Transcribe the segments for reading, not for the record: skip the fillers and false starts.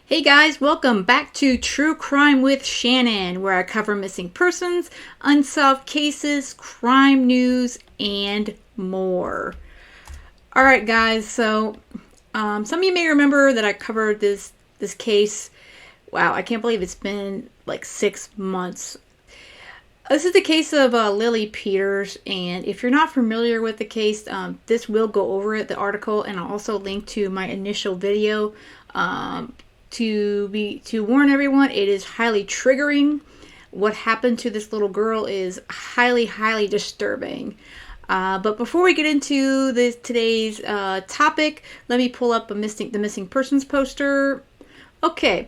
Hey guys, welcome back to True Crime with Shannon, where I cover missing persons, unsolved cases, crime news, and more. Alright guys, so some of you may remember that I covered this case. Wow, I can't believe it's been like 6 months. This is the case of Lily Peters, and if you're not familiar with the case, this will go over it, the article, and I'll also link to my initial video. To warn everyone, it is highly triggering. What happened to this little girl is highly disturbing. But before we get into today's topic, let me pull up the missing persons poster. Okay,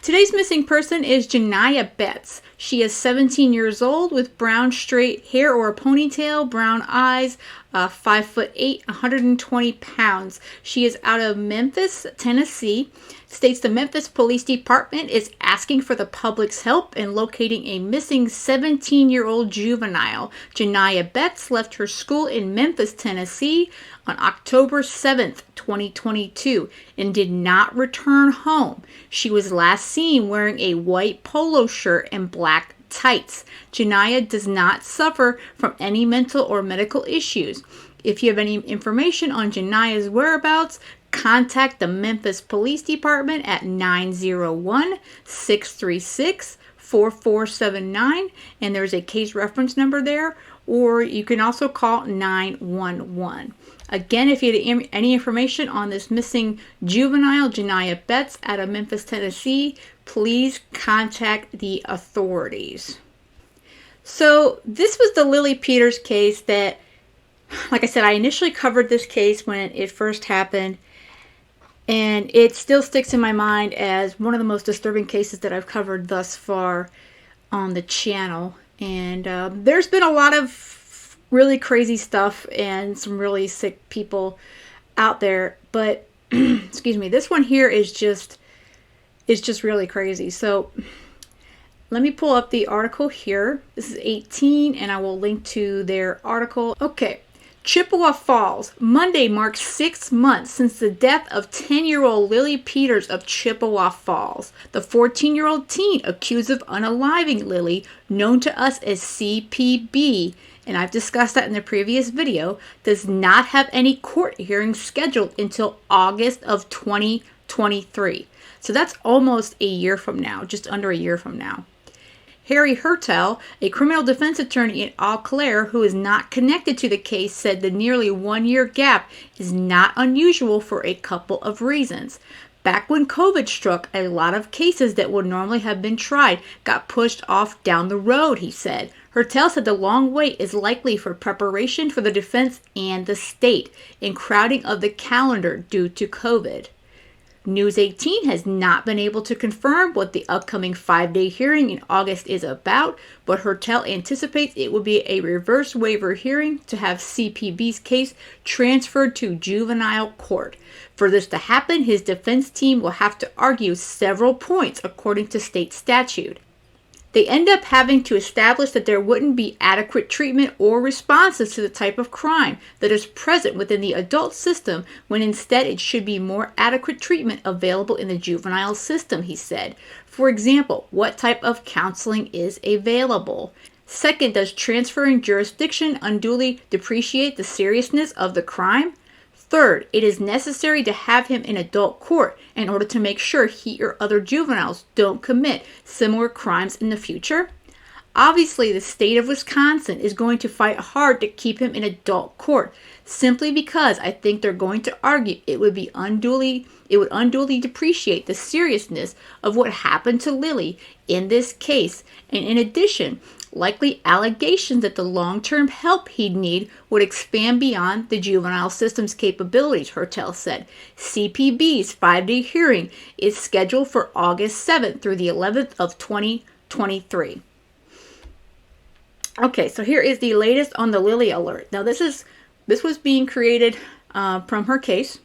today's missing person is Jeniya Betts. She is 17 years old with brown straight hair or a ponytail, brown eyes, 5'8", 120 pounds. She is out of Memphis, Tennessee. States the Memphis Police Department is asking for the public's help in locating a missing 17-year-old juvenile. Janaya Betz left her school in Memphis, Tennessee on October 7th, 2022 and did not return home. She was last seen wearing a white polo shirt and black tights. Janaya does not suffer from any mental or medical issues. If you have any information on Janaya's whereabouts, contact the Memphis Police Department at 901-636-4479, and there's a case reference number there, or you can also call 911. Again, if you have any information on this missing juvenile, Jeniya Betts, out of Memphis, Tennessee, please contact the authorities. So this was the Lily Peters case that, like I said, I initially covered this case when it first happened, and it still sticks in my mind as one of the most disturbing cases that I've covered thus far on the channel. And there's been a lot of really crazy stuff and some really sick people out there, but excuse me, this one here is just really crazy. So let me pull up the article here. This is 18, and I will link to their article. Okay. Chippewa Falls. Monday marks 6 months since the death of 10-year-old Lily Peters of Chippewa Falls. The 14-year-old teen accused of unaliving Lily, known to us as CPB, and I've discussed that in the previous video, does not have any court hearings scheduled until August of 2023. So that's almost a year from now, just under a year from now. Harry Hertel, a criminal defense attorney in Eau Claire who is not connected to the case, said the nearly 1 year gap is not unusual for a couple of reasons. Back when COVID struck, a lot of cases that would normally have been tried got pushed off down the road, he said. Hertel said the long wait is likely for preparation for the defense and the state, and crowding of the calendar due to COVID. News 18 has not been able to confirm what the upcoming 5-day hearing in August is about, but Hertel anticipates it will be a reverse waiver hearing to have CPB's case transferred to juvenile court. For this to happen, his defense team will have to argue several points according to state statute. They end up having to establish that there wouldn't be adequate treatment or responses to the type of crime that is present within the adult system, when instead it should be more adequate treatment available in the juvenile system, he said. For example, what type of counseling is available? Second, does transferring jurisdiction unduly depreciate the seriousness of the crime? Third, it is necessary to have him in adult court in order to make sure he or other juveniles don't commit similar crimes in the future. Obviously, the state of Wisconsin is going to fight hard to keep him in adult court, simply because I think they're going to argue it would unduly depreciate the seriousness of what happened to Lily in this case, and in addition, likely allegations that the long-term help he'd need would expand beyond the juvenile system's capabilities, Hertel said. CPB's 5-day hearing is scheduled for August 7th through the 11th of 2023. Okay, so here is the latest on the Lily alert. Now this was being created from her case.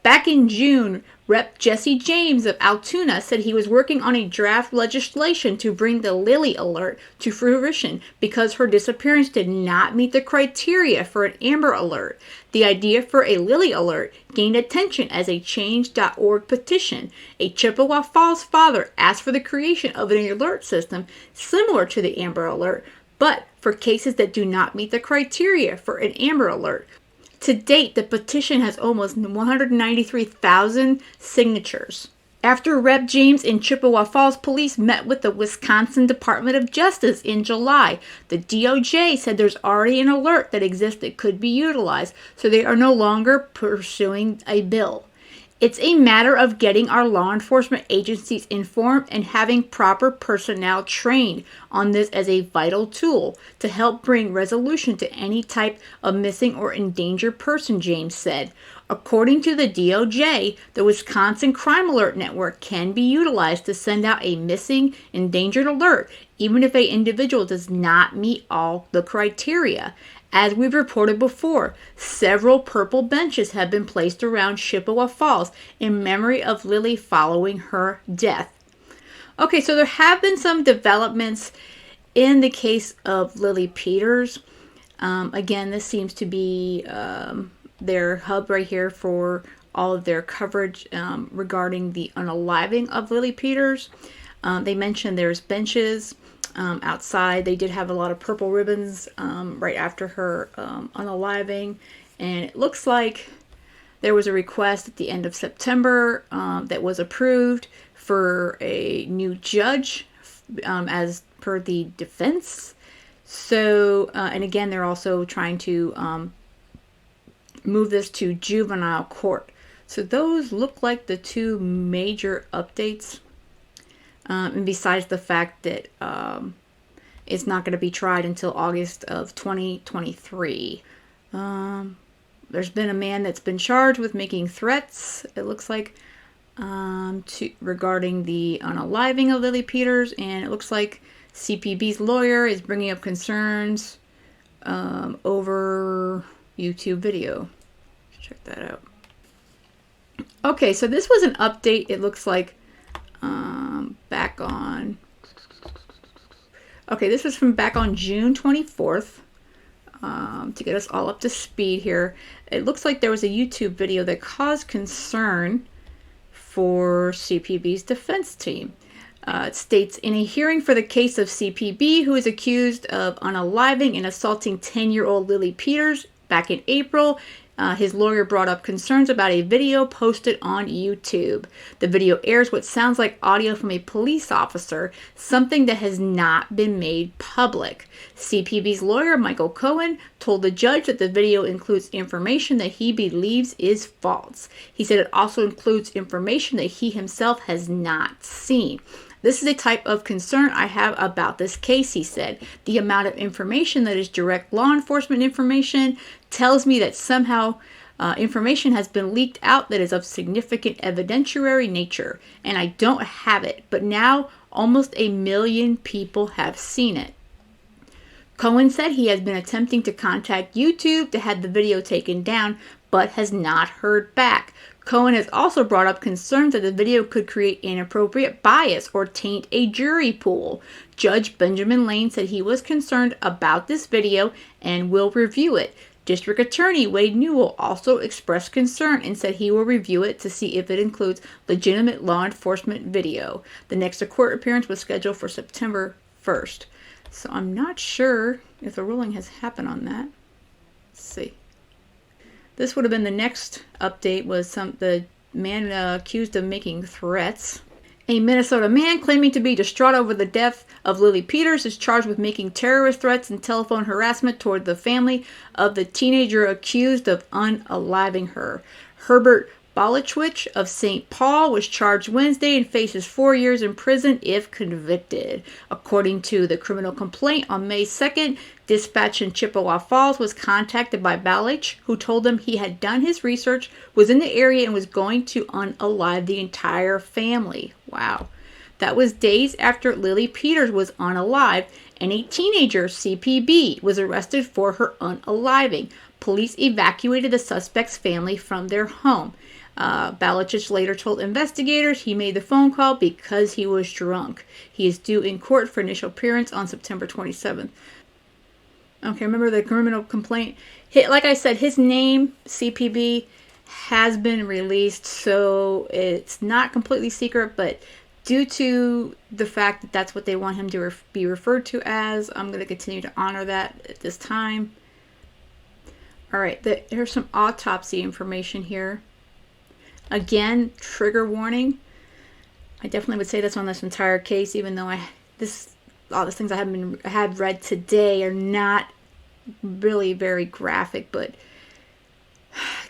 Back in June, Rep. Jesse James of Altoona said he was working on a draft legislation to bring the Lily Alert to fruition because her disappearance did not meet the criteria for an Amber Alert. The idea for a Lily Alert gained attention as a Change.org petition. A Chippewa Falls father asked for the creation of an alert system similar to the Amber Alert, but for cases that do not meet the criteria for an Amber Alert. To date, the petition has almost 193,000 signatures. After Rep. James and Chippewa Falls police met with the Wisconsin Department of Justice in July, the DOJ said there's already an alert that exists that could be utilized, so they are no longer pursuing a bill. It's a matter of getting our law enforcement agencies informed and having proper personnel trained on this as a vital tool to help bring resolution to any type of missing or endangered person, James said. According to the DOJ, the Wisconsin Crime Alert Network can be utilized to send out a missing, endangered alert, even if an individual does not meet all the criteria. As we've reported before, several purple benches have been placed around Chippewa Falls in memory of Lily following her death. Okay, so there have been some developments in the case of Lily Peters. Again, this seems to be their hub right here for all of their coverage regarding the unaliving of Lily Peters. They mentioned there's benches outside. They did have a lot of purple ribbons right after her unaliving, and it looks like there was a request at the end of September that was approved for a new judge as per the defense. So, and again, they're also trying to move this to juvenile court. So those look like the two major updates. And besides the fact that it's not going to be tried until August of 2023. There's been a man that's been charged with making threats, it looks like, regarding the unaliving of Lily Peters. And it looks like CPB's lawyer is bringing up concerns over YouTube video. Check that out. Okay, so this was an update, it looks like, back on... Okay, this was from back on June 24th, to get us all up to speed here. It looks like there was a YouTube video that caused concern for CPB's defense team. It states, in a hearing for the case of CPB, who is accused of unaliving and assaulting 10-year-old Lily Peters back in April, his lawyer brought up concerns about a video posted on YouTube. The video airs what sounds like audio from a police officer, something that has not been made public. CPB's lawyer, Michael Cohen, told the judge that the video includes information that he believes is false. He said it also includes information that he himself has not seen. This is a type of concern I have about this case, he said. The amount of information that is direct law enforcement information tells me that somehow information has been leaked out that is of significant evidentiary nature, and I don't have it, but now almost 1 million people have seen it. Cohen said he has been attempting to contact YouTube to have the video taken down, but has not heard back. Cohen has also brought up concerns that the video could create inappropriate bias or taint a jury pool. Judge Benjamin Lane said he was concerned about this video and will review it. District Attorney Wade Newell also expressed concern and said he will review it to see if it includes legitimate law enforcement video. The next court appearance was scheduled for September 1st. So I'm not sure if a ruling has happened on that. Let's see. This would have been the next update, was the man accused of making threats. A Minnesota man claiming to be distraught over the death of Lily Peters is charged with making terrorist threats and telephone harassment toward the family of the teenager accused of unaliving her. Herbert Balichwich of St. Paul was charged Wednesday and faces 4 years in prison if convicted. According to the criminal complaint, on May 2nd, dispatch in Chippewa Falls was contacted by Balich, who told them he had done his research, was in the area, and was going to unalive the entire family. Wow. That was days after Lily Peters was unalived, and a teenager, CPB, was arrested for her unaliving. Police evacuated the suspect's family from their home. Balachich later told investigators he made the phone call because he was drunk. He is due in court for initial appearance on September 27th. Okay, remember the criminal complaint? Like I said, his name, CPB, has been released, so it's not completely secret, but due to the fact that that's what they want him to be referred to as, I'm going to continue to honor that at this time. All right, there's some autopsy information here. Again, trigger warning. I definitely would say that's on this entire case, even though all the things I had read today are not really very graphic, but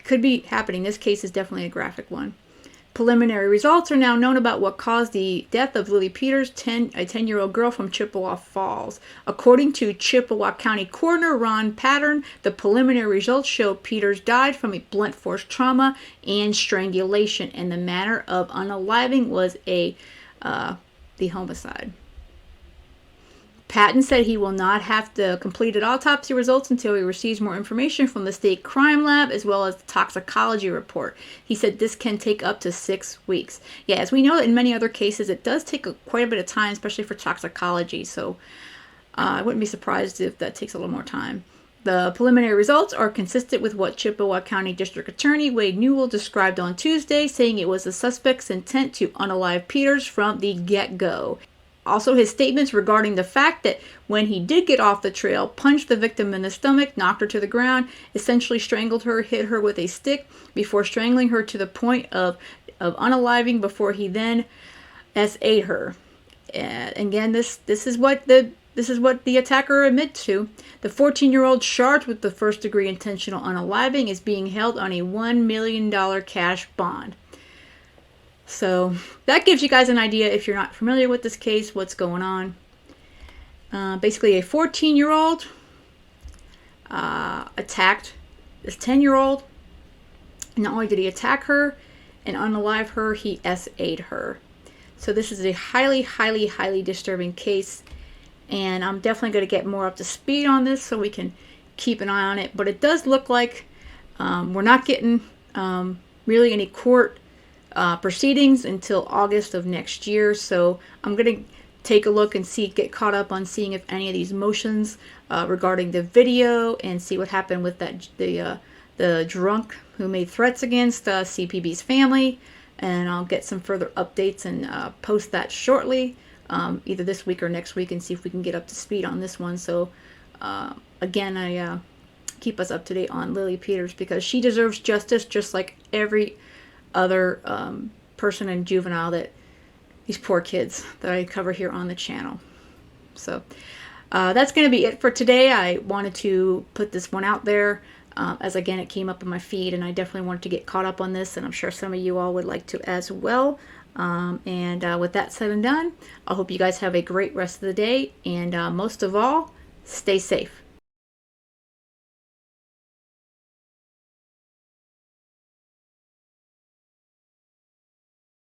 could be happening. This case is definitely a graphic one. Preliminary results are now known about what caused the death of Lily Peters, a 10-year-old girl from Chippewa Falls. According to Chippewa County Coroner Ron Pattern, the preliminary results show Peters died from a blunt force trauma and strangulation, and the manner of unaliving was the homicide. Patton said he will not have the completed autopsy results until he receives more information from the state crime lab as well as the toxicology report. He said this can take up to 6 weeks. Yeah, as we know in many other cases, it does take quite a bit of time, especially for toxicology. So I wouldn't be surprised if that takes a little more time. The preliminary results are consistent with what Chippewa County District Attorney Wade Newell described on Tuesday, saying it was the suspect's intent to unalive Peters from the get-go. Also, his statements regarding the fact that when he did get off the trail, punched the victim in the stomach, knocked her to the ground, essentially strangled her, hit her with a stick before strangling her to the point of unaliving before he then SA'd her. Again, this is what the attacker admits to. The 14-year-old charged with the first-degree intentional unaliving is being held on a $1 million cash bond. So that gives you guys an idea, if you're not familiar with this case, what's going on. Basically, a 14-year-old attacked this 10-year-old. Not only did he attack her and unalive her, he SA'd her. So this is a highly, highly, highly disturbing case. And I'm definitely going to get more up to speed on this so we can keep an eye on it. But it does look like we're not getting really any court proceedings until August of next year. So I'm going to take a look and get caught up on seeing if any of these motions regarding the video and see what happened with the drunk who made threats against CPB's family. And I'll get some further updates and post that shortly, either this week or next week, and see if we can get up to speed on this one. So again, I keep us up to date on Lily Peters, because she deserves justice just like every other person in juvenile, that these poor kids that I cover here on the channel. So that's going to be it for today. I wanted to put this one out there as, again, it came up in my feed, and I definitely wanted to get caught up on this, and I'm sure some of you all would like to as well. And with that said and done, I hope you guys have a great rest of the day, and most of all, stay safe.